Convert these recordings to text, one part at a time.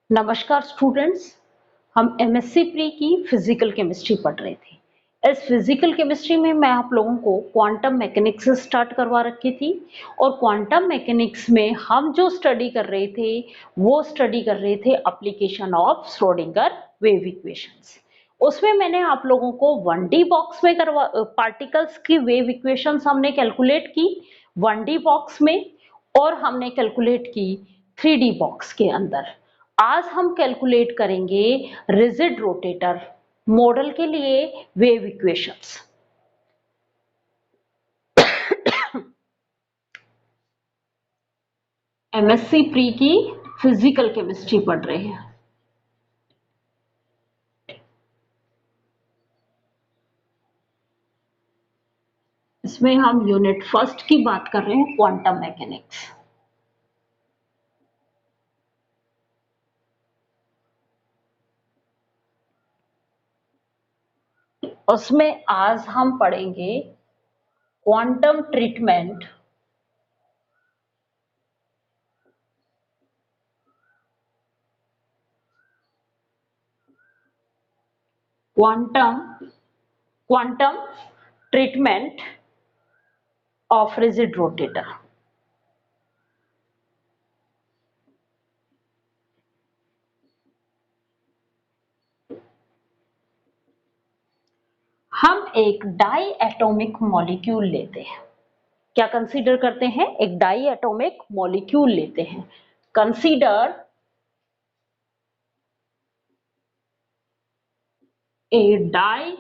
नमस्कार स्टूडेंट्स। हम MSc pre की फिजिकल केमिस्ट्री पढ़ रहे थे। इस फिजिकल केमिस्ट्री में मैं आप लोगों को क्वांटम मैकेनिक्स से स्टार्ट करवा रखी थी और क्वांटम मैकेनिक्स में हम जो स्टडी कर रहे थे वो स्टडी कर रहे थे application of Schrodinger wave equations. उसमें मैंने आप लोगों को 1D बॉक्स में पार्टिकल्स की वेव इक्वेशंस हमने कैलकुलेट की 1D बॉक्स में, और हमने कैलकुलेट की 3D बॉक्स के अंदर। आज हम कैलकुलेट करेंगे रिजिड रोटेटर मॉडल के लिए वेव इक्वेशंस। एमएससी प्री की फिजिकल केमिस्ट्री पढ़ रहे हैं। इसमें हम यूनिट फर्स्ट की बात कर रहे हैं, क्वांटम मैकेनिक्स। उसमें आज हम पढ़ेंगे quantum treatment quantum treatment of rigid rotator. हम एक डाई एटॉमिक मॉलिक्यूल लेते हैं। क्या कंसीडर करते हैं? एक डाई एटॉमिक मॉलिक्यूल लेते हैं। Consider a die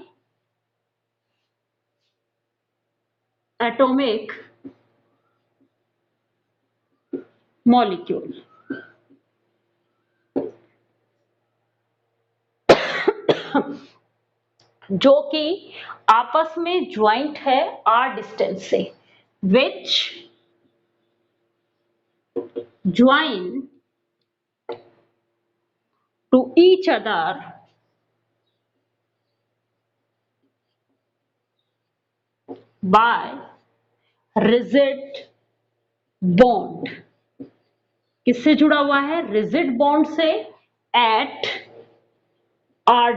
atomic molecule. जो कि आपस में ज्वाइंट है r डिस्टेंस से, which join to each other by rigid bond। किससे जुड़ा हुआ है? रिजिड बॉन्ड से एट r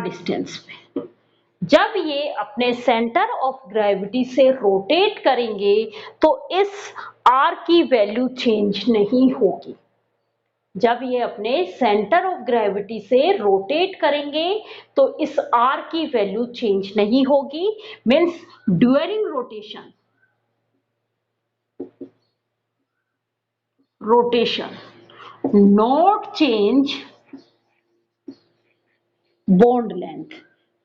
डिस्टेंस पे। जब ये अपने सेंटर ऑफ ग्रेविटी से रोटेट करेंगे तो इस r की वैल्यू चेंज नहीं होगी। जब ये अपने सेंटर ऑफ ग्रेविटी से रोटेट करेंगे तो इस r की वैल्यू चेंज नहीं होगी। Means during rotation not change bond length.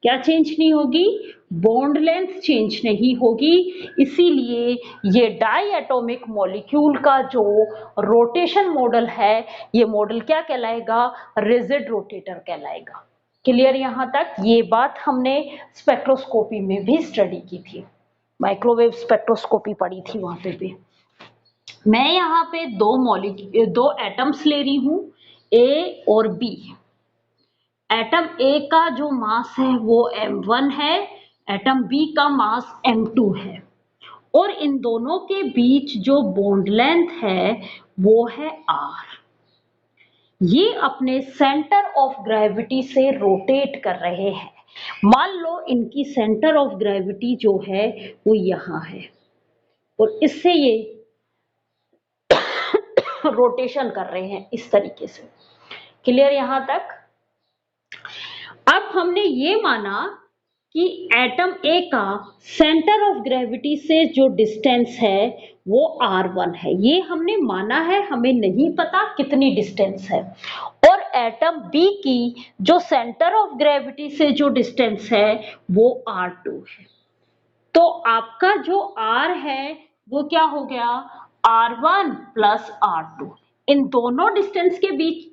क्या चेंज नहीं होगी? बॉन्ड लेंथ चेंज नहीं होगी। इसीलिए ये डाई एटॉमिक मॉलिक्यूल का जो रोटेशन मॉडल है, ये मॉडल क्या कहलाएगा? रिजिड रोटेटर कहलाएगा। क्लियर यहां तक? ये बात हमने स्पेक्ट्रोस्कोपी में भी स्टडी की थी, माइक्रोवेव स्पेक्ट्रोस्कोपी पढ़ी थी वहां पे भी। मैं यहाँ पे दो एटम्स ले रही हूं, ए और बी। एटम ए का जो मास है वो m1 है, एटम बी का मास m2 है, और इन दोनों के बीच जो बॉन्ड लेंथ है वो है r। ये अपने सेंटर ऑफ ग्रेविटी से रोटेट कर रहे हैं। मान लो इनकी सेंटर ऑफ ग्रेविटी जो है वो यहाँ है और इससे ये रोटेशन कर रहे हैं इस तरीके से। क्लियर यहां तक? अब हमने ये माना कि एटम ए का सेंटर ऑफ ग्रेविटी से जो डिस्टेंस है वो r1 है। ये हमने माना है, हमें नहीं पता कितनी डिस्टेंस है। और एटम बी की जो सेंटर ऑफ ग्रेविटी से जो डिस्टेंस है वो r2 है। तो आपका जो r है वो क्या हो गया? r1 plus r2। इन दोनों डिस्टेंस के बीच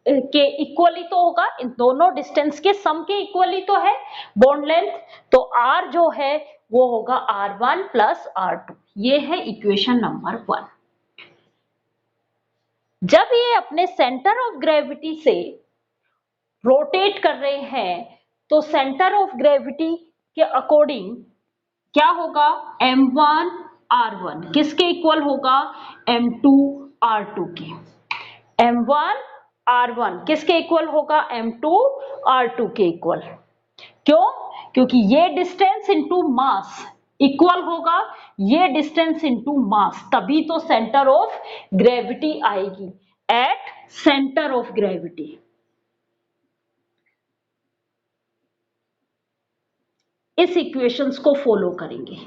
के इक्वली तो होगा, इन दोनों डिस्टेंस के सम के इक्वली तो है बॉन्ड लेंथ। तो r जो है वो होगा r1 प्लस r2। ये है इक्वेशन नंबर 1। जब ये अपने सेंटर ऑफ ग्रेविटी से रोटेट कर रहे हैं तो सेंटर ऑफ ग्रेविटी के अकॉर्डिंग क्या होगा? m1 r1 किसके इक्वल होगा? m2 r2 के। m1 r1 किसके इक्वल होगा, m2 r2 के इक्वल। क्यों? क्योंकि ये डिस्टेंस इनटू मास इक्वल होगा ये डिस्टेंस इनटू मास, तभी तो सेंटर ऑफ ग्रेविटी आएगी, एट सेंटर ऑफ ग्रेविटी। इस इक्वेशंस को फॉलो करेंगे,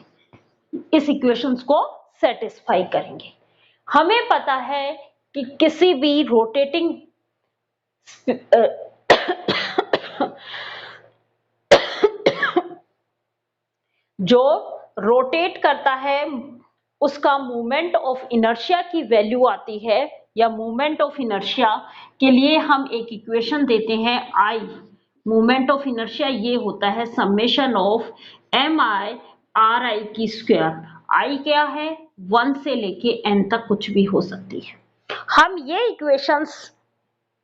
इस इक्वेशंस को सेटिस्फाई करेंगे। हमें पता है कि किसी भी रोटेटिंग जो रोटेट करता है उसका मोमेंट ऑफ इनर्शिया की वैल्यू आती है, या मोमेंट ऑफ इनर्शिया के लिए हम एक इक्वेशन देते हैं आई। मोमेंट ऑफ इनर्शिया ये होता है summation of M I R I की स्क्वायर। आई क्या है, 1 से लेके n तक कुछ भी हो सकती है। हम ये इक्वेशंस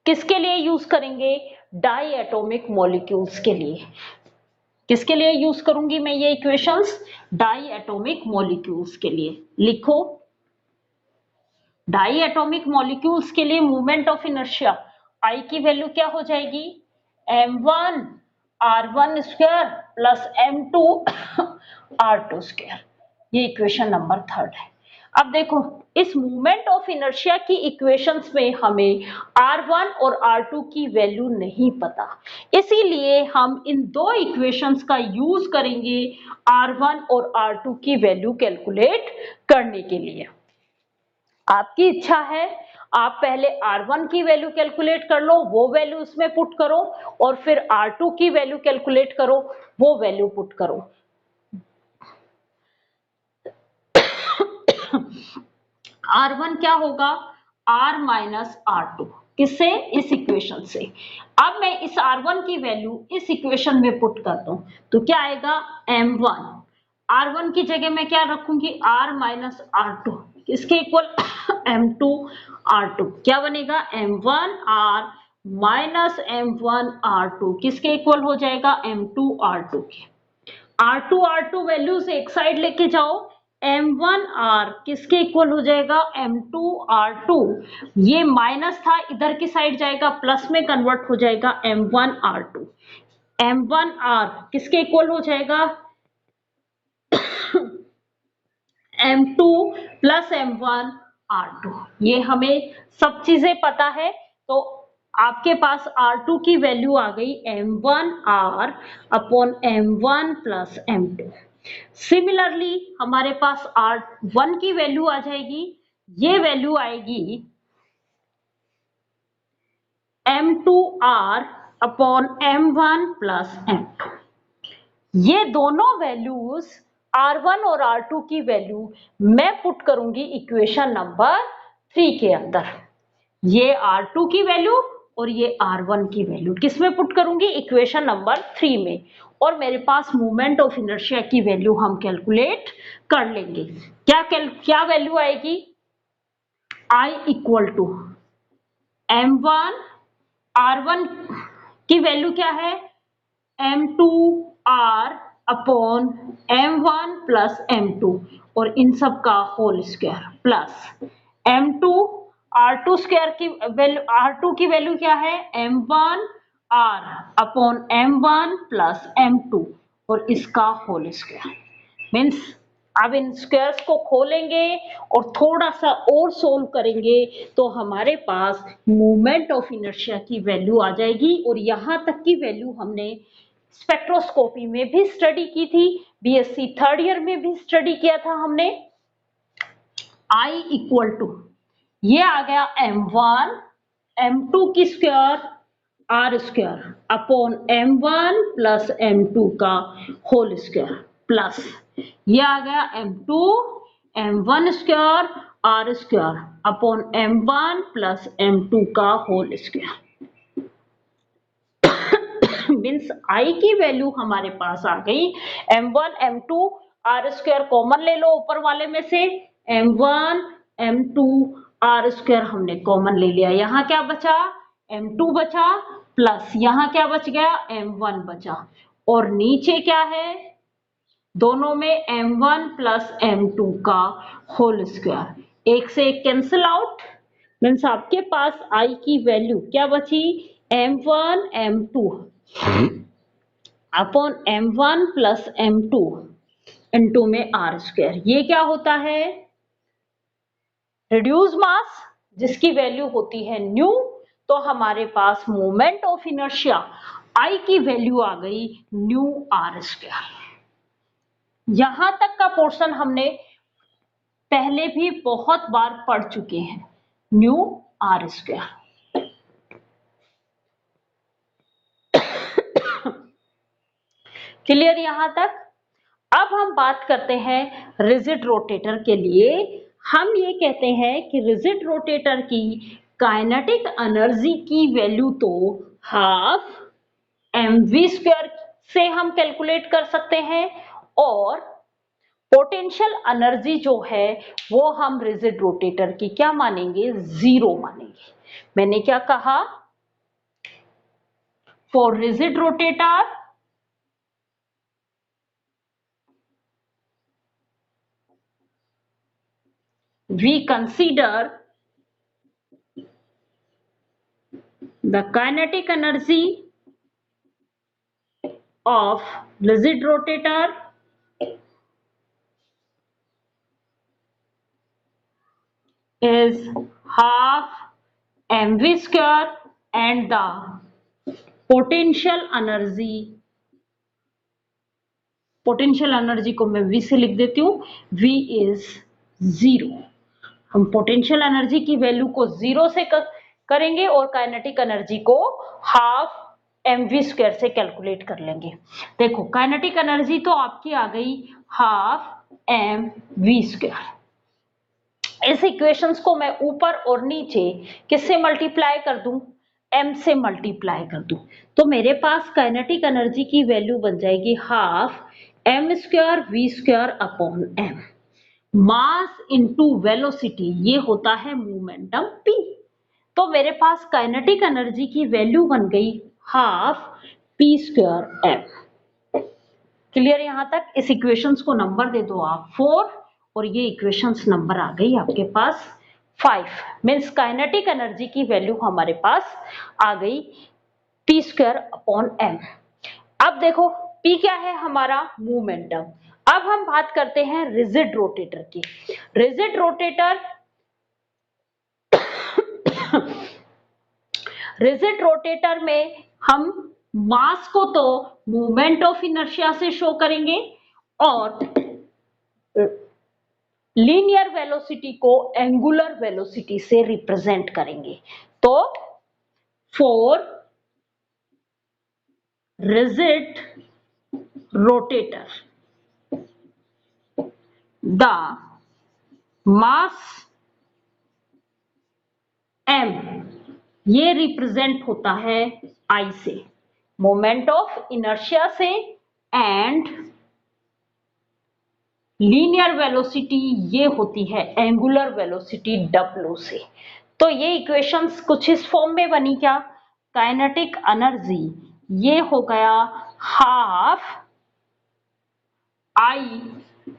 किसके लिए यूज करेंगे, डाई एटॉमिक मॉलिक्यूल्स के लिए। किसके लिए यूज करूंगी मैं ये इक्वेशंस, डाई एटॉमिक मॉलिक्यूल्स के लिए। लिखो, डाई एटॉमिक मॉलिक्यूल्स के लिए मोमेंट ऑफ इनर्शिया आई की वैल्यू क्या हो जाएगी, m1 r1 square plus m2 r2 square. ये इक्वेशन नंबर 3 है। अब देखो, इस मोमेंट ऑफ इनर्शिया की इक्वेशंस में हमें r1 और r2 की वैल्यू नहीं पता, इसीलिए हम इन दो इक्वेशंस का यूज करेंगे r1 और r2 की वैल्यू कैलकुलेट करने के लिए। आपकी इच्छा है आप पहले r1 की वैल्यू कैलकुलेट कर लो, वो वैल्यू उसमें पुट करो, और फिर r2 की वैल्यू कैलकुलेट करो, वो वैल्यू पुट करो। r1 क्या होगा, r माइनस r2, किससे, इस इक्वेशन से। अब मैं इस r1 की वैल्यू इस इक्वेशन में पुट करता हूं, तो क्या आएगा, m1 r1 की जगह मैं क्या रखूंगी, r माइनस r2, किसके इक्वल m2 r2। क्या बनेगा, m1 r minus m1 r2 किसके इक्वल हो जाएगा, m2 r2 के। r2 r2 वैल्यूज एक साइड लेके जाओ, m1 r किसके इक्वल हो जाएगा, m2 r2। ये माइनस था, इधर की साइड जाएगा, प्लस में कन्वर्ट हो जाएगा m1 r2। m1 r किसके इक्वल हो जाएगा, m2 प्लस m1 r2। ये हमें सब चीजें पता है, तो आपके पास r2 की वैल्यू आ गई m1 r upon m1 plus m2। Similarly हमारे पास r1 की वैल्यू आ जाएगी, ये वैल्यू आएगी m2 r upon m1 plus m2। ये दोनों वैल्यूज r1 और r2 की वैल्यू मैं पुट करूंगी इक्वेशन नंबर 3 के अंदर। ये r2 की वैल्यू और ये r1 की वैल्यू किसमें पुट करूंगी, इक्वेशन नंबर 3 में, और मेरे पास मोमेंट ऑफ इनर्शिया की वैल्यू हम कैलकुलेट कर लेंगे। क्या वैल्यू आएगी, I equal to m1 r1 की वैल्यू क्या है, m2 r upon m1 plus m2, और इन सब का whole square, plus m2 r2 square की वैल्यू, r2 की वैल्यू क्या है, m1 r upon m1 plus m2, और इसका होल स्क्वायर। मीन्स अब इन स्क्वायर्स को खोलेंगे और थोड़ा सा और सोल्व करेंगे तो हमारे पास मोमेंट ऑफ इनर्शिया की वैल्यू आ जाएगी। और यहां तक की वैल्यू हमने स्पेक्ट्रोस्कोपी में भी स्टडी की थी, बीएससी 3rd ईयर में भी स्टडी किया था हमने। I इक्वल टू ये आ गया m1 m2 की square r square upon m1 plus m2 का होल स्क्वायर, प्लस ये आ गया m2 m1 square r square upon m1 plus m2 का होल स्क्वायर। मीन्स I की वैल्यू हमारे पास आ गई m1 m2 r square common ले लो ऊपर वाले में से, m1 m2 r स्क्वायर हमने कॉमन ले लिया, यहाँ क्या बचा, m2 बचा, प्लस यहाँ क्या बच गया, m1 बचा, और नीचे क्या है, दोनों में m1 प्लस m2 का होल स्क्वायर। एक से एक कैंसिल आउट, मीन्स आपके पास आई की वैल्यू क्या बची, m1 m2 upon m1 plus m2 into में आर स्क्वायर। ये क्या होता है, रिड्यूस मास जिसकी वैल्यू होती है न्यू। तो हमारे पास मोमेंट ऑफ इनर्शिया आई की वैल्यू आ गई न्यू आर स्क्वायर। यहां तक का पोर्शन हमने पहले भी बहुत बार पढ़ चुके हैं, न्यू आर स्क्वायर। क्लियर यहां तक। अब हम बात करते हैं रिजिड रोटेटर के लिए। हम ये कहते हैं कि रिजिड रोटेटर की काइनेटिक एनर्जी की वैल्यू तो हाफ mv स्क्वायर से हम कैलकुलेट कर सकते हैं, और पोटेंशियल एनर्जी जो है वो हम रिजिड रोटेटर की क्या मानेंगे, जीरो मानेंगे। मैंने क्या कहा, for rigid rotator we consider the kinetic energy of rigid rotator is half mv square and the potential energy को मैं v से लिख देती हूँ, v is 0। हम पोटेंशियल एनर्जी की वैल्यू को जीरो से करेंगे और काइनेटिक एनर्जी को हाफ mv स्क्वायर से कैलकुलेट कर लेंगे। देखो काइनेटिक एनर्जी तो आपकी आ गई हाफ mv स्क्वायर। इस इक्वेशंस को मैं ऊपर और नीचे किससे मल्टीप्लाई कर दूं, m से मल्टीप्लाई कर दूं, तो मेरे पास काइनेटिक एनर्जी की वैल्यू बन जाएगी half m square v square upon m। Mass into velocity ये होता है मोमेंटम p। तो मेरे पास काइनेटिक एनर्जी की वैल्यू बन गई half p square m। Clear यहां तक। इस इक्वेशंस को नंबर दे दो आप 4 और ये इक्वेशंस नंबर आ गई आपके पास 5। मीन्स काइनेटिक एनर्जी की वैल्यू हमारे पास आ गई p स्क्वायर अपॉन m। अब देखो p क्या है हमारा, मोमेंटम। अब हम बात करते हैं रिजिड रोटेटर की। रिजिड रोटेटर रिजिड रोटेटर में हम मास को तो मोमेंट ऑफ इनर्शिया से शो करेंगे और लीनियर वेलोसिटी को एंगुलर वेलोसिटी से रिप्रेजेंट करेंगे। तो for rigid rotator the mass m ये रिप्रेजेंट होता है I से, मोमेंट ऑफ इनर्शिया से, एंड लीनियर वेलोसिटी ये होती है एंगुलर वेलोसिटी W से। तो ये इक्वेशंस कुछ इस फॉर्म में बनी क्या, काइनेटिक एनर्जी ये हो गया हाफ I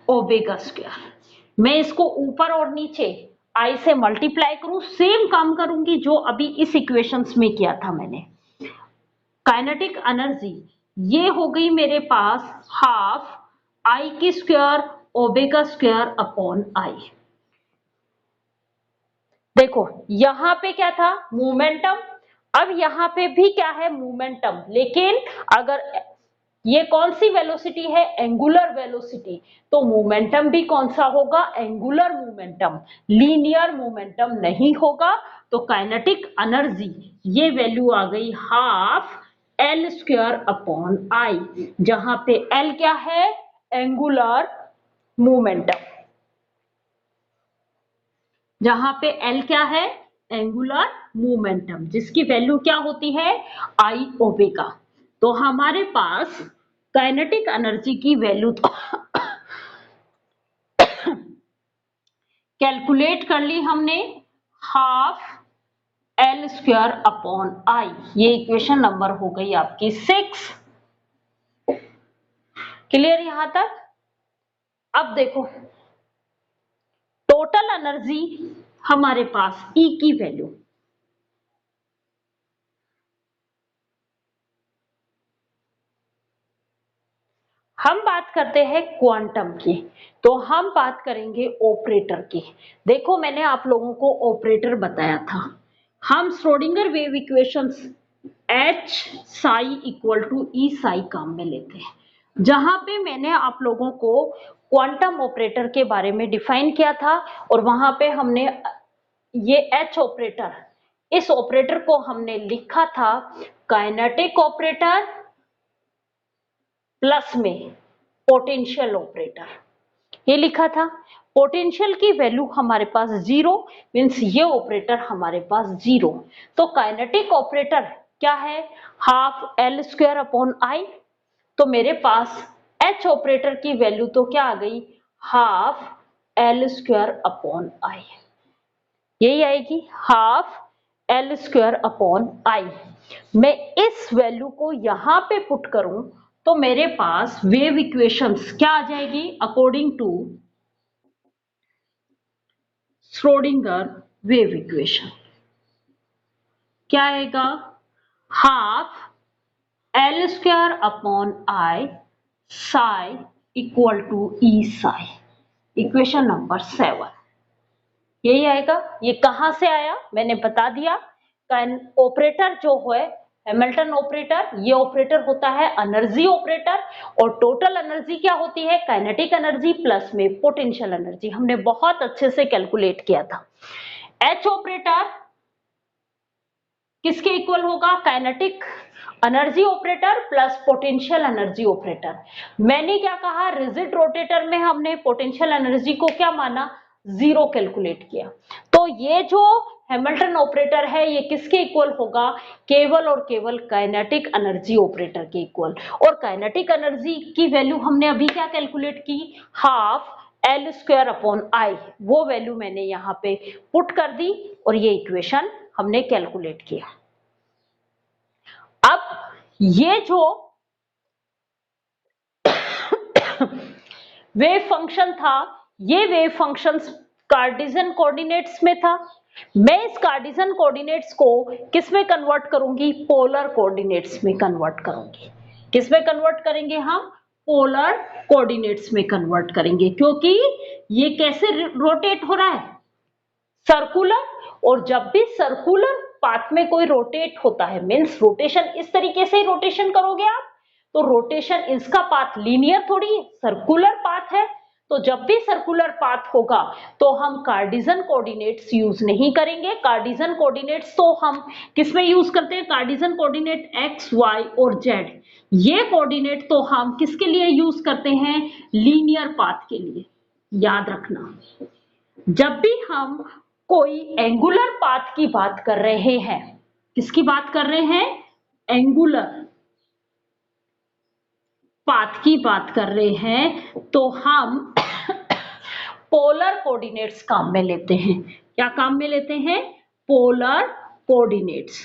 ओमेगा स्क्वायर। मैं इसको ऊपर और नीचे I से मल्टीप्लाई करूं, सेम काम करूंगी जो अभी इस इक्वेशंस में किया था मैंने। काइनेटिक एनर्जी ये हो गई मेरे पास हाफ I की square omega square upon I। देखो यहां पे क्या था, मोमेंटम। अब यहां पे भी क्या है, मोमेंटम, लेकिन अगर ये कौन सी वेलोसिटी है, एंगुलर वेलोसिटी, तो मोमेंटम भी कौन सा होगा, एंगुलर मोमेंटम, लीनियर मोमेंटम नहीं होगा। तो काइनेटिक एनर्जी ये वैल्यू आ गई हाफ एल स्क्वायर अपॉन आई, जहां पे एल क्या है, एंगुलर मोमेंटम, जहां पे एल क्या है, एंगुलर मोमेंटम, जिसकी वैल्यू क्या होती है, आई ओमेगा। तो हमारे पास काइनेटिक एनर्जी की वैल्यू तो कैलकुलेट कर ली हमने, हाफ एल स्क्वायर अपॉन आई। ये इक्वेशन नंबर हो गई आपकी 6। क्लियर यहां तक। अब देखो टोटल एनर्जी हमारे पास E की वैल्यू, हम बात करते हैं क्वांटम की, तो हम बात करेंगे ऑपरेटर की। देखो मैंने आप लोगों को ऑपरेटर बताया था। हम Schrodinger wave equations H psi equal to E psi काम में लेते हैं, जहां पे मैंने आप लोगों को क्वांटम ऑपरेटर के बारे में डिफाइन किया था, और वहां पे हमने ये H ऑपरेटर, इस ऑपरेटर को हमने लिखा था काइनेटिक ऑपरेटर प्लस में पोटेंशियल ऑपरेटर, ये लिखा था। पोटेंशियल की वैल्यू हमारे पास जीरो, मीन्स ये ऑपरेटर हमारे पास जीरो। तो काइनेटिक ऑपरेटर क्या है, हाफ एल स्क्वायर अपॉन आई। तो मेरे पास एच ऑपरेटर की वैल्यू तो क्या आ गई, हाफ एल स्क्वायर अपॉन आई, यही आएगी, हाफ एल स्क्वायर अपॉन आई। मैं इस वैल्यू को यहां पे पुट करूं तो मेरे पास वेव इक्वेशंस क्या आ जाएगी, according to Schrodinger wave equation क्या आएगा, half L square upon I psi equal to E psi, equation number 7 यही आएगा। ये कहां से आया मैंने बता दिया। ऑपरेटर जो है हैमिल्टन ऑपरेटर, ये ऑपरेटर होता है एनर्जी ऑपरेटर, और टोटल एनर्जी क्या होती है, काइनेटिक एनर्जी प्लस में पोटेंशियल एनर्जी, हमने बहुत अच्छे से कैलकुलेट किया था। एच ऑपरेटर किसके इक्वल होगा, kinetic energy operator plus potential energy operator. मैंने क्या कहा, रिजिड रोटेटर में हमने पोटेंशियल एनर्जी को क्या माना, जीरो कैलकुलेट किया। तो ये जो हैमिल्टन ऑपरेटर है ये किसके इक्वल होगा, केवल और केवल काइनेटिक एनर्जी ऑपरेटर के इक्वल। और काइनेटिक एनर्जी की वैल्यू हमने अभी क्या कैलकुलेट की, हाफ एल स्क्वायर अपॉन आई, वो वैल्यू मैंने यहाँ पे पुट कर दी और ये इक्वेशन हमने कैलकुलेट किया। अब ये जो वेव फंक्शन था, ये वेव फंक्शन कार्टेशियन कोऑर्डिनेट्स में था। मैं इस कार्टेशियन कोऑर्डिनेट्स को किस में कन्वर्ट करूंगी, पोलर कोऑर्डिनेट्स में कन्वर्ट करूंगी। किस में कन्वर्ट करेंगे हम, पोलर कोऑर्डिनेट्स में कन्वर्ट करेंगे, क्योंकि ये कैसे रोटेट हो रहा है, सर्कुलर। और जब भी सर्कुलर पाथ में कोई रोटेट होता है, मीन्स रोटेशन इस तरीके से रोटेशन करोगे आप, तो रोटेशन इसका पाथ लीनियर थोड़ी है, सर्कुलर पाथ है। तो जब भी सर्कुलर पाथ होगा तो हम कार्टेशियन कोऑर्डिनेट्स यूज नहीं करेंगे। कार्टेशियन कोऑर्डिनेट्स तो हम किस में यूज करते हैं, कार्टेशियन कोऑर्डिनेट एक्स वाई और जेड, ये कोऑर्डिनेट तो हम किसके लिए यूज करते हैं, लीनियर पाथ के लिए। याद रखना, जब भी हम कोई एंगुलर पाथ की बात कर रहे हैं, किसकी बात कर रहे हैं, एंगुलर पाथ की बात कर रहे हैं, तो हम पोलर कोऑर्डिनेट्स काम में लेते हैं। क्या काम में लेते हैं, पोलर कोऑर्डिनेट्स।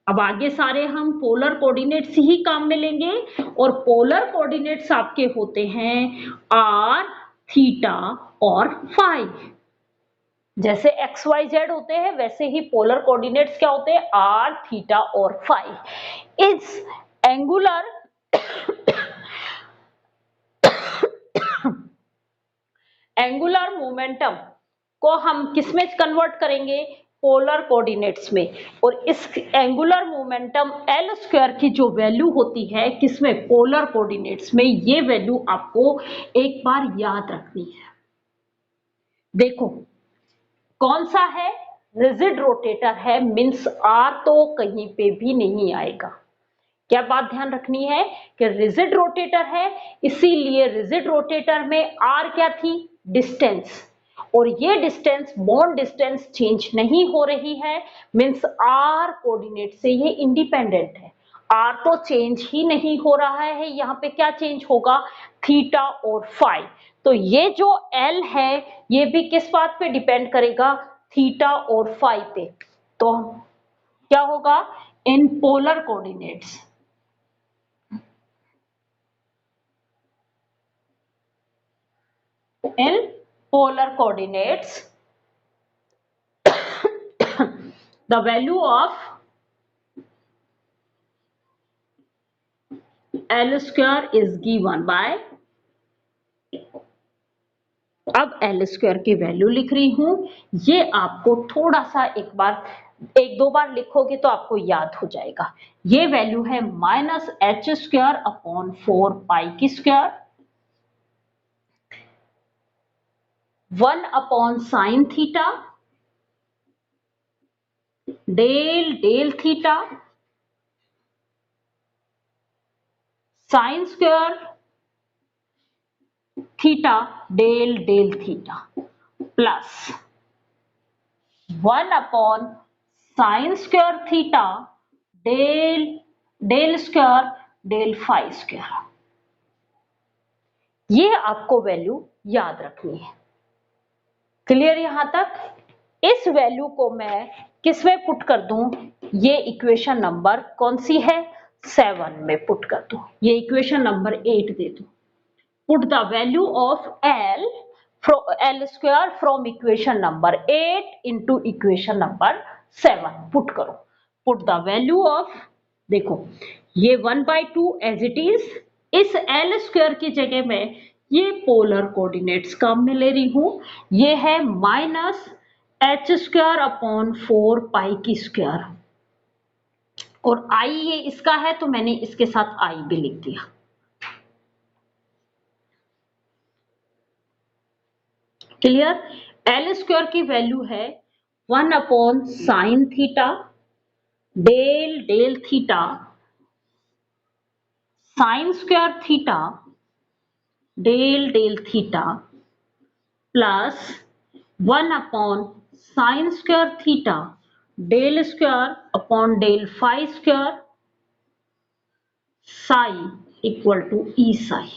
अब आगे सारे हम पोलर कोऑर्डिनेट्स ही काम में लेंगे, और पोलर कोऑर्डिनेट्स आपके होते हैं आर, थीटा और फाई। जैसे एक्स वाई जेड होते हैं वैसे ही पोलर कोऑर्डिनेट्स क्या होते हैं, आर, थीटा और फाई। इस एंगुलर एंगुलर मोमेंटम को हम किस में कन्वर्ट करेंगे, पोलर कोऑर्डिनेट्स में। और इस एंगुलर मोमेंटम एल स्क्वायर की जो वैल्यू होती है किसमें, पोलर कोऑर्डिनेट्स में, ये वैल्यू आपको एक बार याद रखनी है। देखो कौन सा है, रिजिड रोटेटर है, मीन्स आर तो कहीं पे भी नहीं आएगा। क्या बात ध्यान रखनी है कि रिजिड रोटेटर है, इसीलिए रिजिड रोटेटर में आर क्या थी, डिस्टेंस, और ये डिस्टेंस बॉन्ड डिस्टेंस चेंज नहीं हो रही है, मीन्स आर कोऑर्डिनेट से ये इंडिपेंडेंट है। आर तो चेंज ही नहीं हो रहा है, यहाँ पे क्या चेंज होगा, थीटा और फाई। तो ये जो एल है ये भी किस बात पे डिपेंड करेगा, थीटा और फाई पे। तो क्या होगा, in polar coordinates, in polar coordinates the value of L square is given by, अब L स्क्वायर की वैल्यू लिख रही हूं, ये आपको थोड़ा सा एक दो बार लिखोगे तो आपको याद हो जाएगा। ये वैल्यू है minus H square upon 4 pi की square 1 upon sine theta del del theta sine square theta del del theta plus 1 upon sine square theta del del square del phi square. ये आपको वैल्यू याद रखनी है। Clear यहां तक? इस value को मैं किसमें पुट कर दूं? ये इक्वेशन नंबर कौन सी है? 7 में पुट कर दूं। ये इक्वेशन नंबर 8 दे दूं। Put the value of L square from equation number 8 into equation number 7 put करो। पुट द वैल्यू ऑफ, देखो ये 1/2 एज इट इज, इस एल स्क्वायर की जगह में ये पोलर कोऑर्डिनेट्स का मैं ले रही हूं। ये है minus H square upon 4 pi की स्क्वायर, और आई ये इसका है तो मैंने इसके साथ आई भी लिख दिया। क्लियर? एल स्क्वायर की वैल्यू है 1 upon sine theta del del theta sine square theta del del theta plus 1 upon sine square theta del square upon del phi square psi equal to E psi.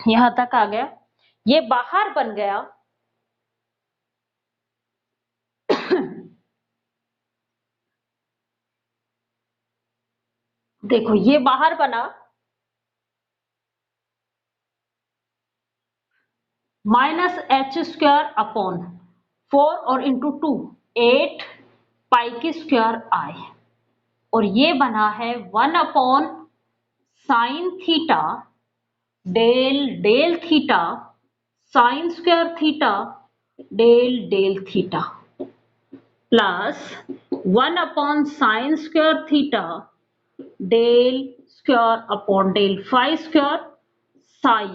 यहां तक आ गया? ये बाहर बन गया देखो ये बाहर बना माइनस एच स्क्वायर अपॉन 4 और इंटू 2 8 पाई की स्क्वायर आई, और ये बना है 1 upon sine theta del del theta sine square theta del del theta plus 1 upon sine square theta del square upon del phi square psi,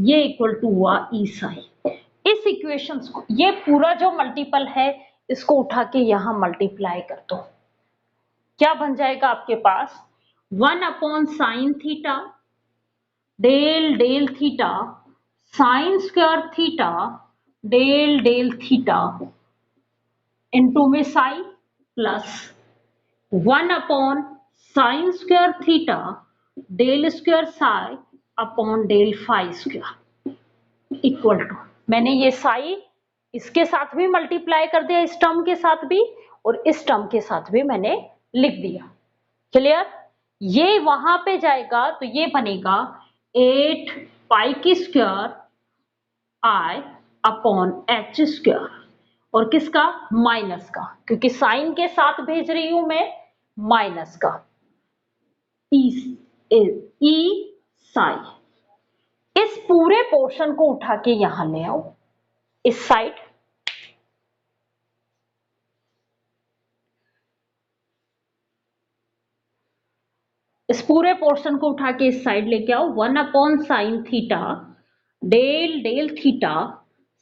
ये equal to हुआ ई साई। इस equation को, ये पूरा जो मल्टीपल है इसको उठा के यहां मल्टीप्लाई कर दो। क्या बन जाएगा आपके पास? 1 upon sine theta del del theta sine square theta del del theta into में psi plus 1 upon sine square theta del square psi upon del phi square equal to, मैंने ये साई इसके साथ भी मल्टीप्लाई कर दिया, इस टर्म के साथ भी और इस टर्म के साथ भी मैंने लिख दिया। क्लियर? ये वहां पे जाएगा तो ये बनेगा 8 पाई की square I upon H square, और किसका? माइनस का, क्योंकि साइन के साथ भेज रही हूं मैं माइनस का ई साई। इस पूरे पोर्शन को उठा के यहां ले आओ इस साइड, इस पूरे पोर्शन को उठा के इस साइड लेके आओ। 1 upon sine theta del del theta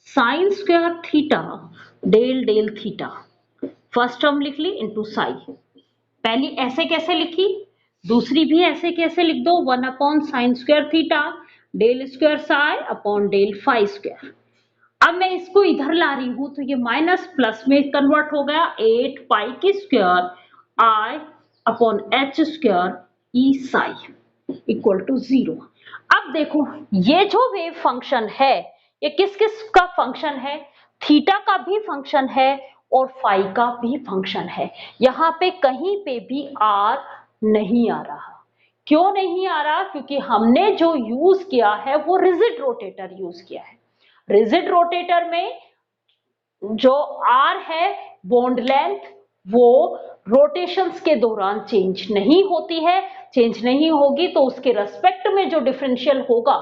sine square theta del del theta, first term लिख ली इनटू साई। पहली ऐसे कैसे लिखी, दूसरी भी ऐसे कैसे लिख दो, 1 upon sine square theta del square psi upon del phi square. अब मैं इसको इधर ला रही हूं तो ये माइनस प्लस में कन्वर्ट हो गया, 8 पाई की square I upon H square E psi equal to 0। अब देखो ये जो वेव फंक्शन है ये किस किस का फंक्शन है? थीटा का भी फंक्शन है और फाई का भी फंक्शन है। यहाँ पे कहीं पे भी आर नहीं आ रहा। क्यों नहीं आ रहा? क्योंकि हमने जो यूज किया है वो रिजिड रोटेटर यूज किया है। रिजिड रोटेटर में जो आर है बॉन्ड लेंथ, वो रोटेशंस के दौरान चेंज नहीं होती है। चेंज नहीं होगी तो उसके रेस्पेक्ट में जो डिफरेंशियल होगा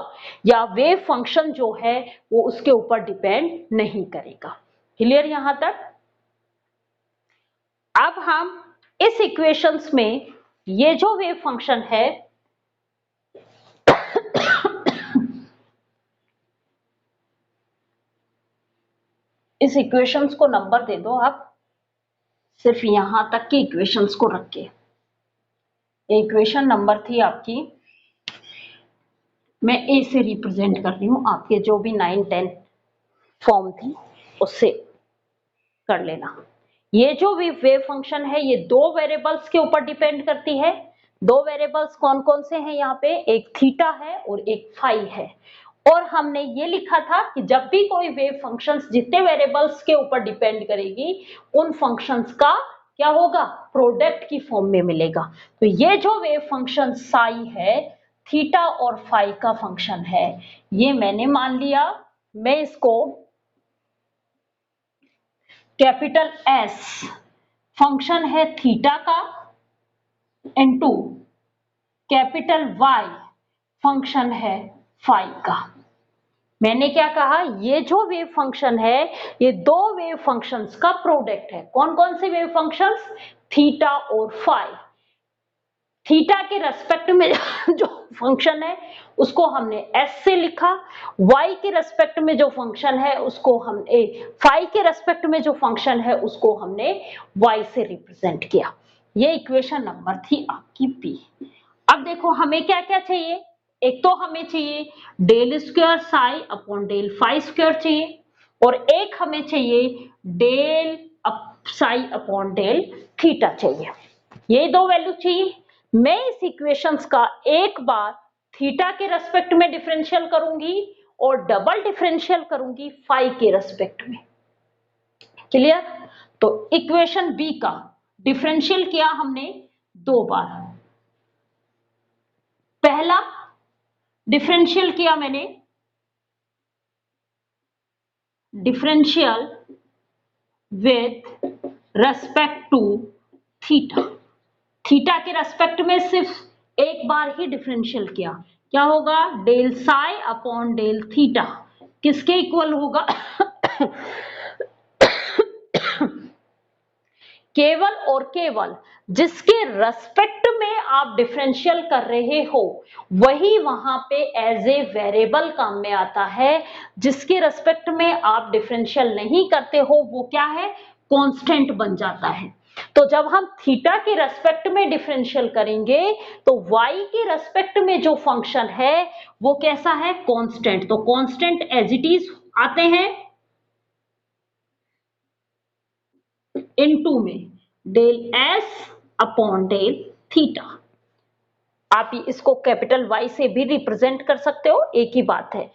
या वेव फंक्शन जो है वो उसके ऊपर डिपेंड नहीं करेगा। क्लियर यहां तक? अब हम इस इक्वेशंस में ये जो वेव फंक्शन है इस इक्वेशंस को नंबर दे दो आप, सिर्फ यहां तक की इक्वेशंस को रख के। इक्वेशन नंबर थी आपकी, मैं ए से रिप्रेजेंट कर रही हूं, आपके जो भी 9-10 फॉर्म थी उससे कर लेना। ये जो भी वेव फंक्शन है ये दो वेरिएबल्स के ऊपर डिपेंड करती है। दो वेरिएबल्स कौन कौन से हैं यहाँ पे? एक थीटा है और एक फाई है। और हमने ये लिखा था कि जब भी कोई वेव फंक्शंस जितने वेरिएबल्स के ऊपर डिपेंड करेगी उन फंक्शंस का क्या होगा? प्रोडक्ट की फॉर्म में मिलेगा। तो ये जो वेव फंक्शन साई है थीटा और फाई का फंक्शन है, ये मैंने मान लिया। मैं इसको कैपिटल एस फंक्शन है थीटा का इनटू कैपिटल वाई फंक्शन है फाई का। मैंने क्या कहा? ये जो वेव फंक्शन है ये दो वेव फंक्शंस का प्रोडक्ट है। कौन कौन से वेव फंक्शंस? थीटा और फाई। थीटा के रेस्पेक्ट में जो फंक्शन है उसको हमने एस से लिखा, वाई के रेस्पेक्ट में जो फंक्शन है उसको हमने फाई के रेस्पेक्ट में जो फंक्शन है उसको हमने वाई से रिप्रेजेंट किया। ये इक्वेशन नंबर थी आपकी बी। अब देखो हमें क्या क्या चाहिए? एक तो हमें चाहिए del square psi upon del phi square चाहिए, और एक हमें चाहिए del psi upon del theta चाहिए। ये दो वैल्यू चाहिए। मैं इस इक्वेशंस का एक बार थीटा के रेस्पेक्ट में डिफरेंशियल करूंगी और डबल डिफरेंशियल करूंगी फाई के रेस्पेक्ट में। क्लियर? तो इक्वेशन बी का डिफरेंशियल किया हमने दो बार। पहला डिफरेंशियल किया मैंने differential with respect to theta. Theta के रेस्पेक्ट में सिर्फ एक बार ही डिफरेंशियल किया। क्या होगा? Del psi upon del theta किसके इक्वल होगा? केवल और केवल जिसके रेस्पेक्ट में आप डिफरेंशियल कर रहे हो वही वहां पे एज ए वेरिएबल काम में आता है। जिसके रेस्पेक्ट में आप डिफरेंशियल नहीं करते हो वो क्या है? कांस्टेंट बन जाता है। तो जब हम थीटा के रेस्पेक्ट में डिफरेंशियल करेंगे तो वाई के रेस्पेक्ट में जो फंक्शन है वो कैसा है? कांस्टेंट। तो कांस्टेंट एज इट इज आते हैं इनटू में del S upon del theta. आप इसको कैपिटल वाई से भी रिप्रेजेंट कर सकते हो, एक ही बात है,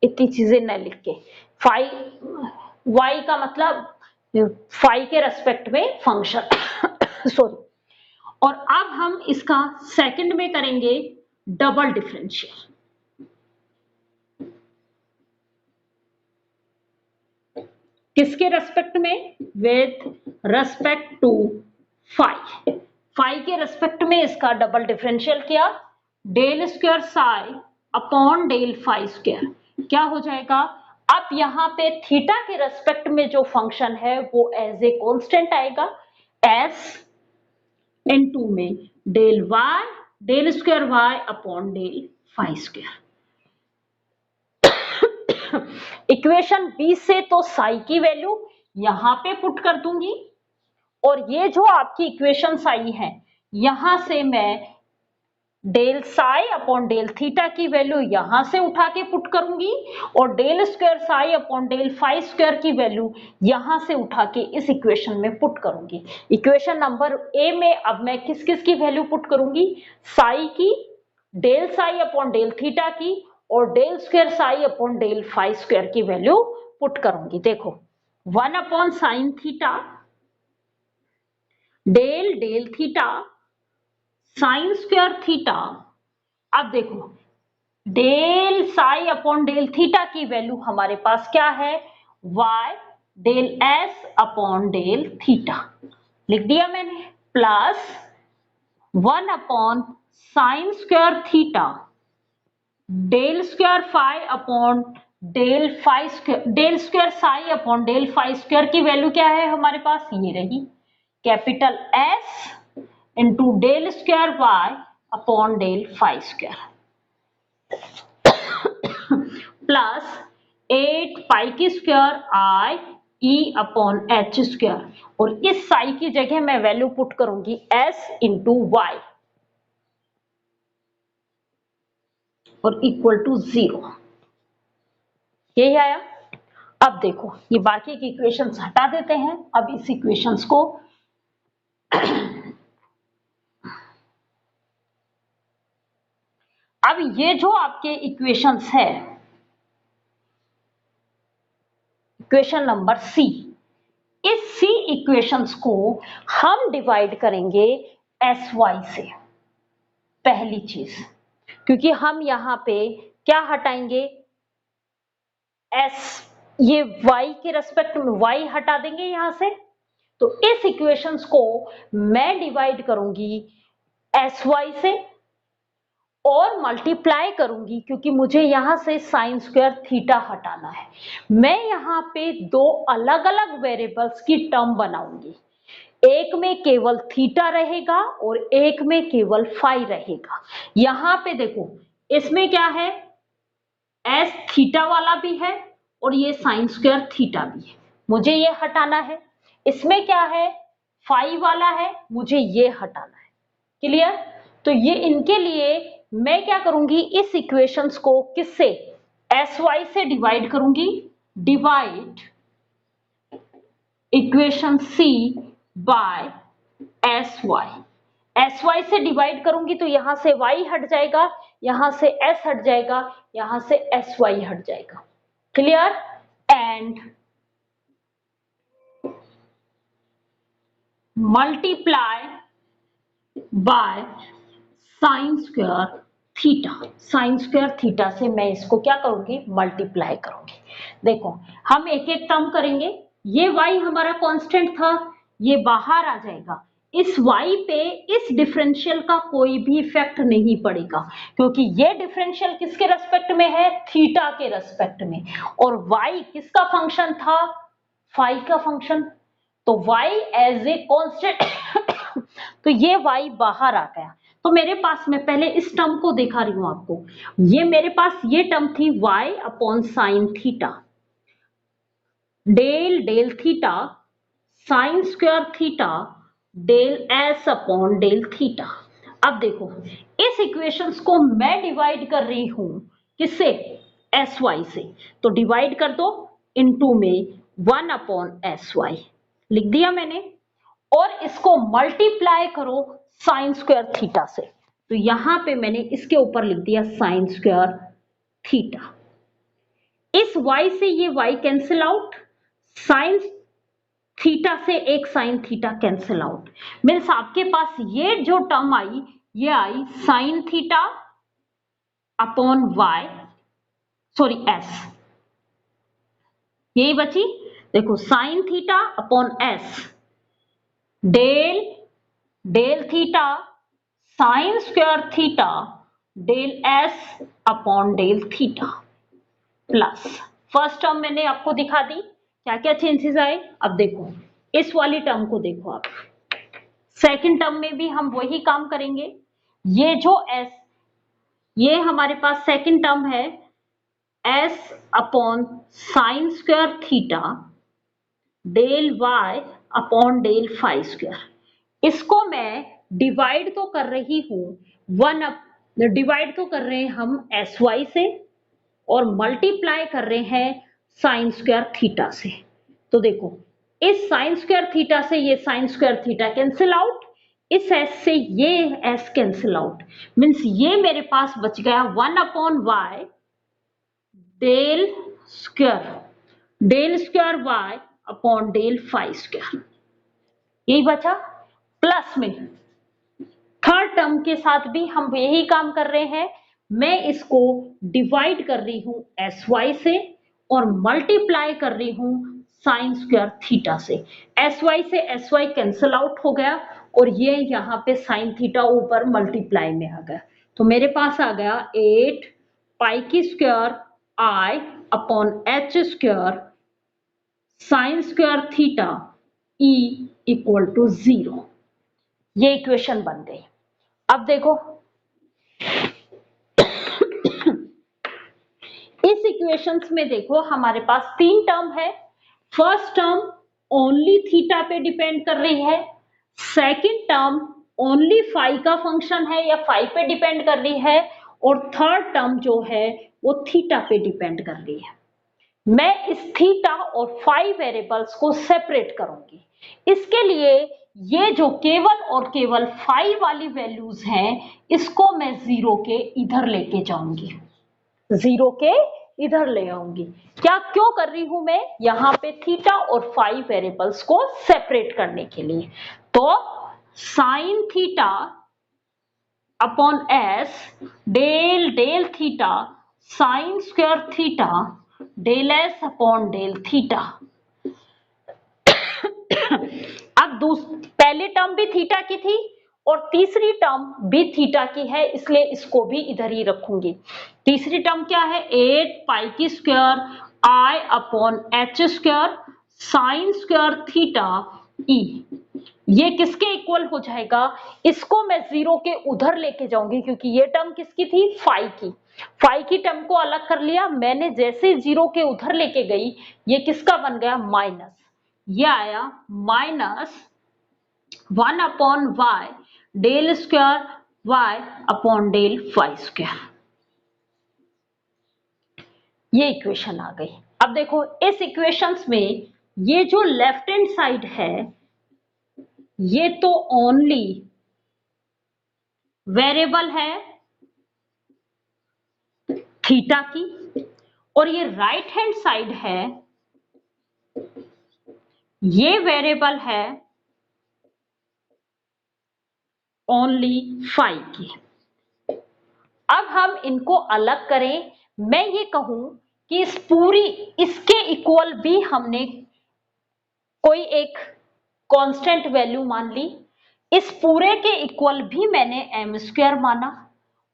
इतनी चीजें न लिख के। फाई वाई का मतलब फाई के रेस्पेक्ट में फंक्शन सॉरी। और अब हम इसका सेकंड में करेंगे डबल डिफरेंशियल। किसके रेस्पेक्ट में? With respect to phi. Phi के रेस्पेक्ट में इसका डबल डिफरेंशियल किया, del square psi upon del phi square. क्या हो जाएगा? अब यहां पे थीटा के रेस्पेक्ट में जो फंक्शन है वो एज ए कांस्टेंट आएगा, एस इनटू में del Y del square Y upon del phi square. Equation B से तो साई की वैल्यू यहां पे पुट कर दूंगी, और ये जो आपकी इक्वेशन आई है यहां से मैं del psi upon del theta की वैल्यू यहां से उठा के पुट करूंगी, और del square psi upon del phi square की वैल्यू यहां से उठा के इस इक्वेशन में पुट करूंगी। इक्वेशन नंबर ए में अब मैं किस किस की वैल्यू पुट करूंगी? साई की, del psi upon del theta की, और del square psi upon del phi square की वैल्यू पुट करूंगी। देखो 1 upon sine theta del del theta sine square theta. अब देखो del psi upon del theta की वैल्यू हमारे पास क्या है? y del S upon del theta लिख दिया मैंने, plus 1 upon sine square theta del square phi upon del phi square, del square psi upon del phi square की value क्या है हमारे पास, ये रही capital S into del square Y upon del phi square plus 8 pi की square I E upon H square, और इस साई की जगह मैं वैल्यू पुट करूंगी एस इंटू वाई और इक्वल टू 0। यही आया। अब देखो ये बाकी की इक्वेशंस हटा देते हैं, अब इस इक्वेशंस को अब ये जो आपके इक्वेशंस है, इक्वेशन नंबर सी, इस सी इक्वेशंस को हम डिवाइड करेंगे एस वाई से, पहली चीज, क्योंकि हम यहां पे क्या हटाएंगे, एस, ये y के रेस्पेक्ट में y हटा देंगे यहां से, तो इस इक्वेशंस को मैं डिवाइड करूंगी एस वाई से और मल्टीप्लाई करूंगी, क्योंकि मुझे यहां से साइन स्क्वायर थीटा हटाना है। मैं यहां पे दो अलग अलग वेरिएबल्स की टर्म बनाऊंगी, एक में केवल थीटा रहेगा और एक में केवल फाई रहेगा। यहां पे देखो इसमें क्या है, एस थीटा वाला भी है और ये साइन स्क्वायर थीटा भी है, मुझे ये हटाना है। इसमें क्या है, फाई वाला है, मुझे ये हटाना है। क्लियर? तो ये इनके लिए मैं क्या करूंगी, इस इक्वेशंस को किससे, एस वाई से डिवाइड करूंगी, divide equation C by S Y. S Y से डिवाइड करूंगी तो यहां से y हट जाएगा, यहां से s हट जाएगा, यहां से एस वाई हट जाएगा। Clear? And multiply by sine square theta. Sine square theta से मैं इसको क्या करूंगी, मल्टीप्लाई करूंगी। देखो हम एक एक टर्म करेंगे, ये y हमारा कांस्टेंट था, ये बाहर आ जाएगा। इस y पे इस डिफरेंशियल का कोई भी इफेक्ट नहीं पड़ेगा, क्योंकि ये डिफरेंशियल किसके रेस्पेक्ट में है, थीटा के रेस्पेक्ट में, और y किसका फंक्शन था, फाई का फंक्शन, तो y एज ए कांस्टेंट तो ये y बाहर आ गया। तो मेरे पास, मैं पहले इस टर्म को दिखा रही हूं आपको, ये मेरे पास ये टर्म थी y upon sine theta, del del theta sine square theta del S upon del theta. अब देखो इस इक्वेशंस को मैं डिवाइड कर रही हूं किससे, एस वाई से, तो डिवाइड कर दो इनटू में 1 अपॉन एस वाई लिख दिया मैंने, और इसको मल्टीप्लाई करो साइन स्क्वायर थीटा से, तो यहां पे मैंने इसके ऊपर लिख दिया साइन स्क्वायर थीटा। इस y से ये y cancel out, sine theta से एक sine theta cancel out, means आपके पास ये जो टर्म आई, ये आई sine theta upon y, sorry s, यही बची। देखो sine theta upon s, del del theta sine square theta del s upon del theta, plus first term मैंने आपको दिखा दी क्या क्या चेंजेस आए। अब देखो इस वाली टर्म को देखो आप, सेकंड टर्म में भी हम वही काम करेंगे। ये जो s, ये हमारे पास सेकंड टर्म है s upon sine square theta del y upon del phi square, इसको मैं डिवाइड तो कर रही हूं, डिवाइड तो कर रहे हैं हम एस वाई से और मल्टीप्लाई कर रहे हैं साइन स्क्वायर थीटा से। तो देखो इस साइन स्क्वायर थीटा से ये sign square theta cancel out, इस एस से ये एस कैंसिल आउट, मीन्स ये मेरे पास बच गया 1 upon Y del square Y upon del phi square, यही बचा। प्लस में थर्ड टर्म के साथ भी हम यही काम कर रहे हैं, मैं इसको डिवाइड कर रही हूं एस वाई से और मल्टीप्लाई कर रही हूं साइन स्क्वायर थीटा से। SY से SY कैंसल आउट हो गया और ये यहाँ पे साइन थीटा ऊपर मल्टीप्लाई में आ गया, तो मेरे पास आ गया 8 पाई की square I upon H square sine square theta E equal to 0। ये इक्वेशन बन गई। अब देखो इस इक्वेशंस में देखो हमारे पास तीन टर्म है। फर्स्ट टर्म ओनली थीटा पे डिपेंड कर रही है, सेकंड टर्म ओनली फाई का फंक्शन है या फाई पे डिपेंड कर रही है, और थर्ड टर्म जो है वो थीटा पे डिपेंड कर रही है। मैं इस थीटा और फाई वेरिएबल्स को सेपरेट करूंगी। इसके लिए ये जो केवल और केवल फाई वाली वैल्यूज हैं इसको मैं जीरो के इधर लेके जाऊंगी, जीरो के इधर ले आऊंगी। क्या क्यों कर रही हूं मैं, यहां पे थीटा और फाई वेरिएबल्स को सेपरेट करने के लिए। तो sine theta upon S del del theta sine square theta del S upon del theta. अब पहली टर्म भी थीटा की थी और तीसरी टर्म भी थीटा की है, इसलिए इसको भी इधर ही रखूंगी। तीसरी टर्म क्या है, 8 पाई की square I upon H square sine square theta E। ये किसके इक्वल हो जाएगा, इसको मैं जीरो के उधर लेके जाऊंगी क्योंकि ये टर्म किसकी थी, फाई की। फाई की टर्म को अलग कर लिया मैंने, जैसे जीरो के उधर लेके गई ये किसका बन गया, माइनस। ये आया minus 1 upon Y del square Y upon del phi square. ये इक्वेशन आ गई। अब देखो इस इक्वेशंस में ये जो लेफ्ट हैंड साइड है ये तो ओनली वेरिएबल है थीटा की, और ये राइट हैंड साइड है ये वेरिएबल है ओनली फाई की। अब हम इनको अलग करें, मैं ये कहूं कि इस पूरी इसके इक्वल भी हमने कोई एक कांस्टेंट वैल्यू मान ली, इस पूरे के इक्वल भी मैंने एम स्क्वायर माना,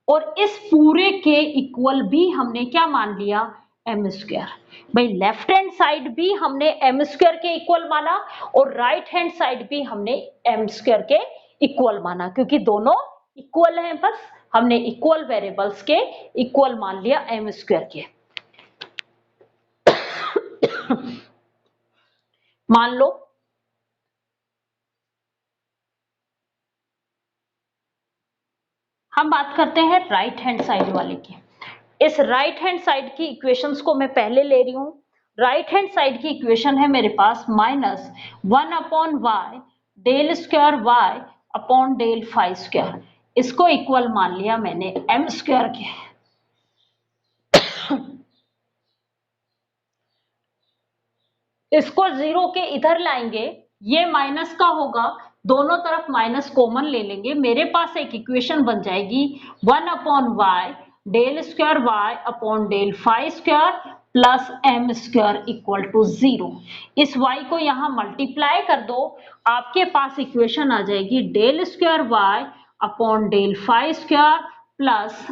और इस पूरे के इक्वल भी हमने क्या मान लिया, एम स्क्वायर। भाई लेफ्ट हैंड साइड भी हमने एम स्क्वायर के इक्वल माना और राइट हैंड साइड भी हमने एम स्क्वायर के इक्वल माना, क्योंकि दोनों इक्वल हैं, बस हमने इक्वल वेरिएबल्स के इक्वल मान लिया एम स्क्वायर के। मान लो हम बात करते हैं राइट हैंड साइड वाले की। इस राइट हैंड साइड की इक्वेशंस को मैं पहले ले रही हूं। राइट हैंड साइड की इक्वेशन है मेरे पास minus 1 upon Y del square Y upon del phi square, इसको इक्वल मान लिया मैंने एम स्क्वायर के। इसको जीरो के इधर लाएंगे, ये माइनस का होगा, दोनों तरफ माइनस कॉमन ले लेंगे, मेरे पास एक इक्वेशन बन जाएगी 1 upon Y del square Y upon del phi square plus M square equal to 0। इस y को यहां मल्टीप्लाई कर दो, आपके पास इक्वेशन आ जाएगी del square Y upon del phi square plus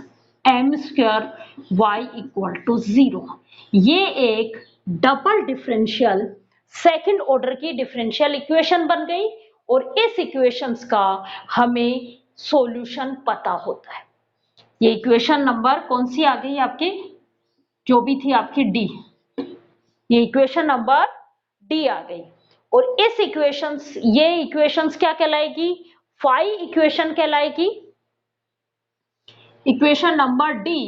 M square Y equal to 0। ये एक डबल डिफरेंशियल सेकंड ऑर्डर की डिफरेंशियल इक्वेशन बन गई, और इस इक्वेशंस का हमें सॉल्यूशन पता होता है। ये इक्वेशन नंबर कौन सी आ गई आपकी, जो भी थी आपकी डी, ये इक्वेशन नंबर डी आ गई। और इस इक्वेशंस ये इक्वेशंस क्या कहलाएगी, फाई इक्वेशन कहलाएगी। Equation number D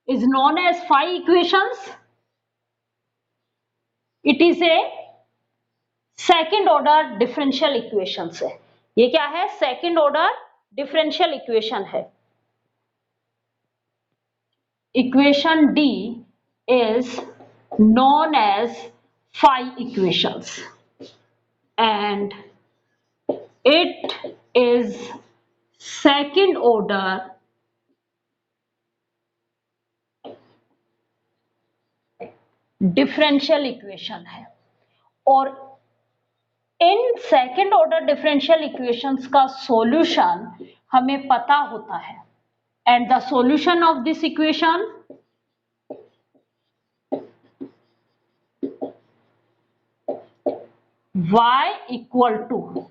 is known as phi equations. It is a second order differential equation है। ये क्या है, सेकेंड ऑर्डर डिफरेंशियल इक्वेशन है। Equation D is known as phi equations and it is second order differential equation है। और इन second order differential equations का solution हमें पता होता है and the solution of this equation y equal to,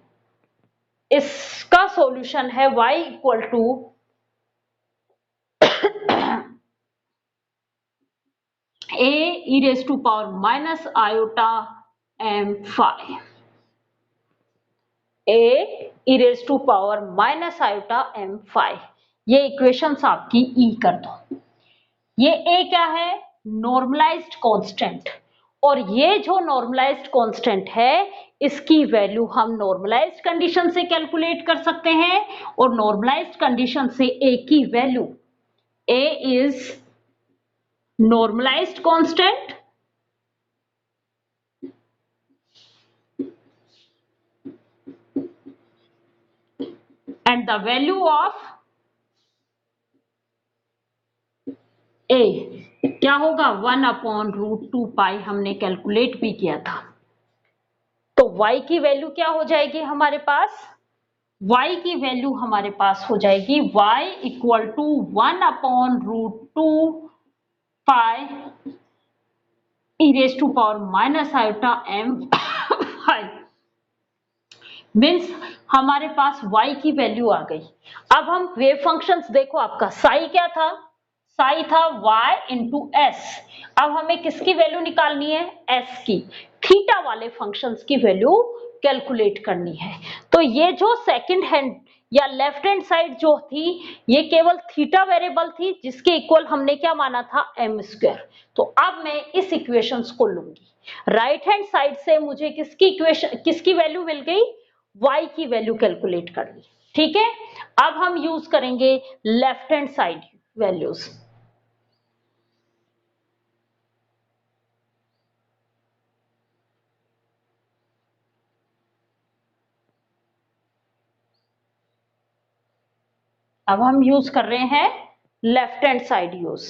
इसका सॉल्यूशन है y equal to a e raised to power minus iota m phi, a e raised to power minus iota m phi। ये equations आपकी ई कर दो। ये a क्या है? Normalised constant, और ये जो नॉर्मलाइज्ड कांस्टेंट है इसकी वैल्यू हम नॉर्मलाइज्ड कंडीशन से कैलकुलेट कर सकते हैं, और नॉर्मलाइज्ड कंडीशन से a की value, a is normalized constant and the value of a क्या होगा? 1/√2π हमने कैलकुलेट भी किया था। तो y की वैल्यू क्या हो जाएगी हमारे पास? y की वैल्यू हमारे पास हो जाएगी y equal to 1/√2π e raised to power minus iota m phi, means हमारे पास y की वैल्यू आ गई। अब हम वेव फंक्शंस देखो, आपका साई क्या था? साई था y इंटू एस। अब हमें किसकी वैल्यू निकालनी है? s की। थीटा वाले फंक्शंस की वैल्यू कैलकुलेट करनी है। तो ये जो सेकंड हैंड या लेफ्ट हैंड साइड जो थी, ये केवल थीटा वेरिएबल थी जिसके इक्वल हमने क्या माना था? m square. तो अब मैं इस इक्वेशंस को लूंगी। राइट हैंड साइड से मुझे किसकी वैल्यू मिल गई? y की वैल्यू कैलकुलेट कर ली। ठीक है, अब हम यूज करेंगे लेफ्ट हैंड साइड वैल्यूज। अब हम यूज कर रहे हैं left hand side use.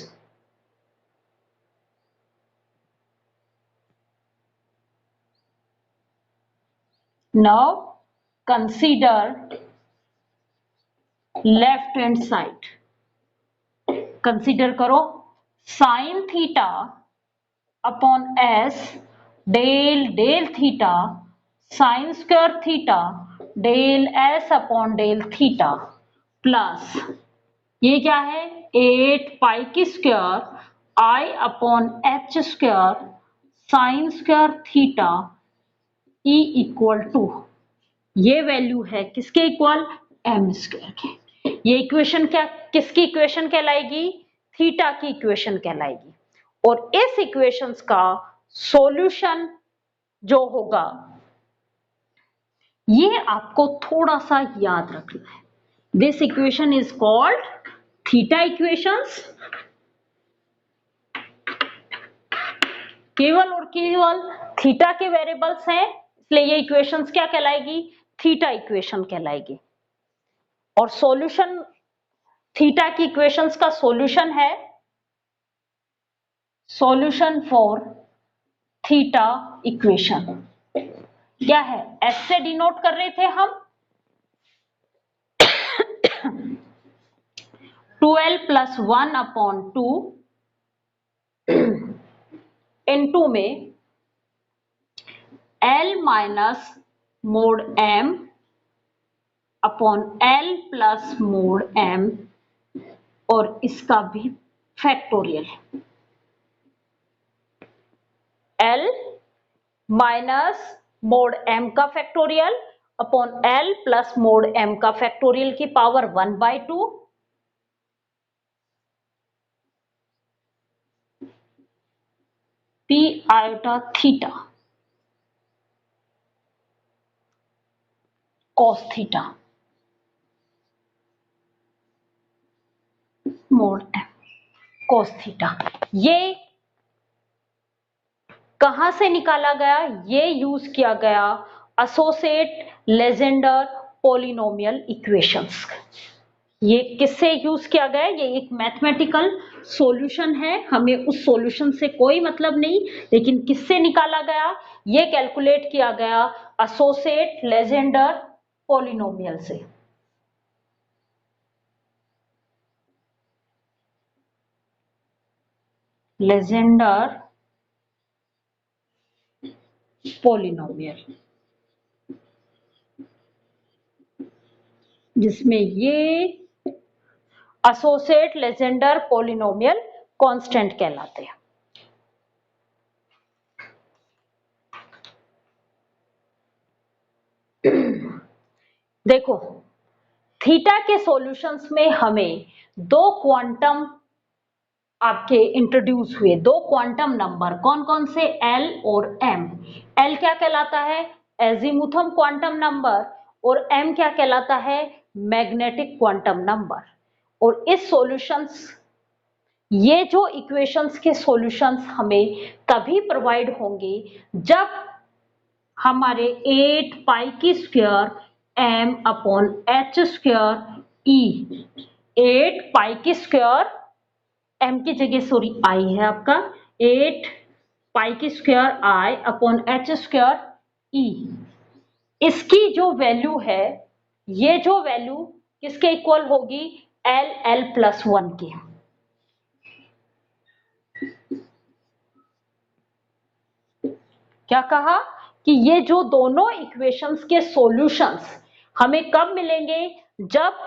Now consider left hand side. Consider करो sine theta upon S del del theta sine square theta del S upon del theta plus ये क्या है? 8 pi की square I upon H square sine square theta E equal to, ये value है किसके equal? M square के। ये equation क्या किसकी इक्वेशन कहलाएगी? थीटा की इक्वेशन कहलाएगी। और इस इक्वेशंस का सॉल्यूशन जो होगा, ये आपको थोड़ा सा याद रखना है। This equation is called theta equations. केवल और केवल थीटा के वेरिएबल्स हैं, इसलिए ये इक्वेशंस क्या कहलाएगी? थीटा इक्वेशन कहलाएगी। और सॉल्यूशन, थीटा की इक्वेशंस का सॉल्यूशन है, सॉल्यूशन फॉर थीटा इक्वेशन क्या है? एस से डिनोट कर रहे थे हम। 12 प्लस 1/2 इनटू में L minus mode M upon L plus mode M, और इसका भी factorial. L minus mode M का factorial upon L plus mode M का फैक्टोरियल की power 1/2 p iota theta cos theta mode M cos theta. ये कहां से निकाला गया? ये यूज किया गया एसोसिएट लेजेंडर पॉलिनोमियल इक्वेशंस। ये किससे यूज किया गया? ये एक मैथमेटिकल सॉल्यूशन है, हमें उस सॉल्यूशन से कोई मतलब नहीं, लेकिन किससे निकाला गया? ये कैलकुलेट किया गया एसोसिएट लेजेंडर पॉलिनोमियल से। लेजेंडर पॉलिनोमियल, जिसमें ये एसोसिएट लेजेंडर पॉलिनोमियल कांस्टेंट कहलाते हैं। देखो, थीटा के सॉल्यूशंस में हमें दो क्वांटम आपके इंट्रोड्यूस हुए, दो क्वांटम नंबर, कौन कौन से, एल और एम। एल क्या कहलाता है, एजीमुथम क्वांटम नंबर, और एम क्या कहलाता है, मैग्नेटिक क्वांटम नंबर। और इस सॉल्यूशंस, ये जो इक्वेशंस के सॉल्यूशंस हमें तभी प्रोवाइड होंगे जब हमारे 8 पाई की square M upon H square E, 8 pi की स्क्वायर एम की जगह सॉरी आई है आपका, 8 पाई की square I upon H square ई, इसकी जो वैल्यू है, ये जो वैल्यू किसके इक्वल होगी, एल एल प्लस 1 के। क्या कहा कि ये जो दोनों इक्वेशंस के सॉल्यूशंस हमें कब मिलेंगे, जब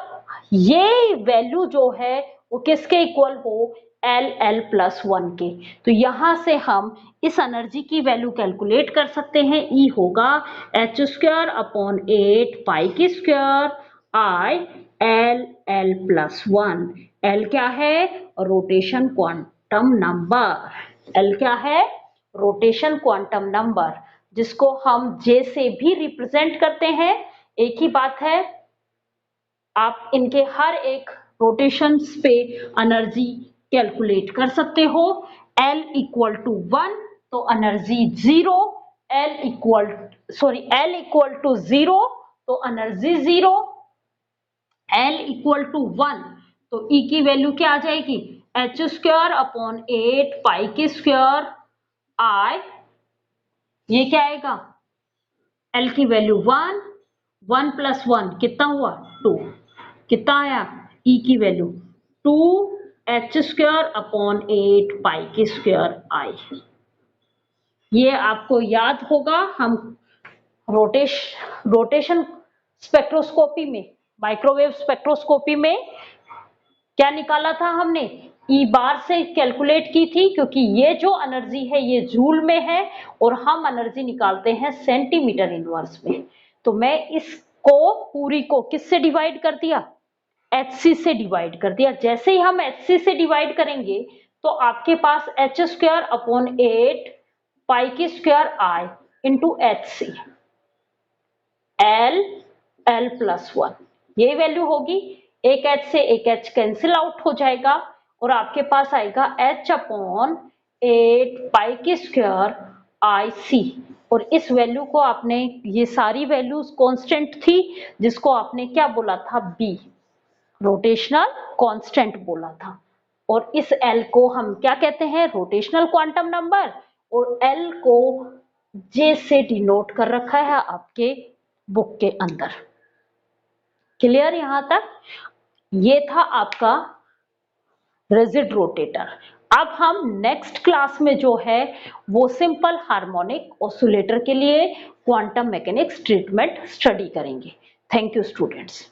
ये वैल्यू जो है वो किसके इक्वल हो, एल एल प्लस 1 के। तो यहां से हम इस एनर्जी की वैल्यू कैलकुलेट कर सकते हैं। ई होगा एच स्क्वायर अपॉन 8 पाई की square I L L plus 1। L क्या है, रोटेशन क्वांटम नंबर। एल क्या है, रोटेशन क्वांटम नंबर, जिसको हम जे से भी रिप्रेजेंट करते हैं। एक ही बात है, आप इनके हर एक रोटेशंस पे एनर्जी कैलकुलेट कर सकते हो। L इक्वल टू 1 तो एनर्जी 0, L इक्वल टू 0 तो एनर्जी 0, L इक्वल टू 1 तो E की वैल्यू क्या आ जाएगी, एच स्क्वायर अपॉन 8 पाई की स्क्वायर आई, ये क्या आएगा, L की वैल्यू 1, 1 प्लस 1 कितना हुआ, 2, कितना आया, E की value 2 H square upon 8 pi की स्क्वायर आई। ये आपको याद होगा, हम रोटेशन स्पेक्ट्रोस्कोपी में, माइक्रोवेव स्पेक्ट्रोस्कोपी में क्या निकाला था हमने, ई बार से कैलकुलेट की थी, क्योंकि ये जो एनर्जी है ये जूल में है और हम एनर्जी निकालते हैं सेंटीमीटर इनवर्स में। तो मैं इसको पूरी को किससे डिवाइड कर दिया, HC से डिवाइड कर दिया। जैसे ही हम HC से डिवाइड करेंगे तो आपके पास एच स्क्वायर अपॉन 8 पाई की square I into HC, L L plus 1, ये वैल्यू होगी। एक एच से एक एच कैंसिल आउट हो जाएगा और आपके पास आएगा एच अपॉन 8 पाई की स्क्वायर आई सी। और इस वैल्यू को आपने, ये सारी वैल्यूज कांस्टेंट थी, जिसको आपने क्या बोला था, बी, रोटेशनल कांस्टेंट बोला था। और इस एल को हम क्या कहते हैं, रोटेशनल क्वांटम नंबर, और एल को जे से डिनोट कर रखा है आपके बुक के अंदर। क्लियर यहां तक, ये था आपका रिजिड रोटेटर। अब हम नेक्स्ट क्लास में जो है वो सिंपल हार्मोनिक ऑसिलेटर के लिए क्वांटम मैकेनिक्स ट्रीटमेंट स्टडी करेंगे। Thank you students.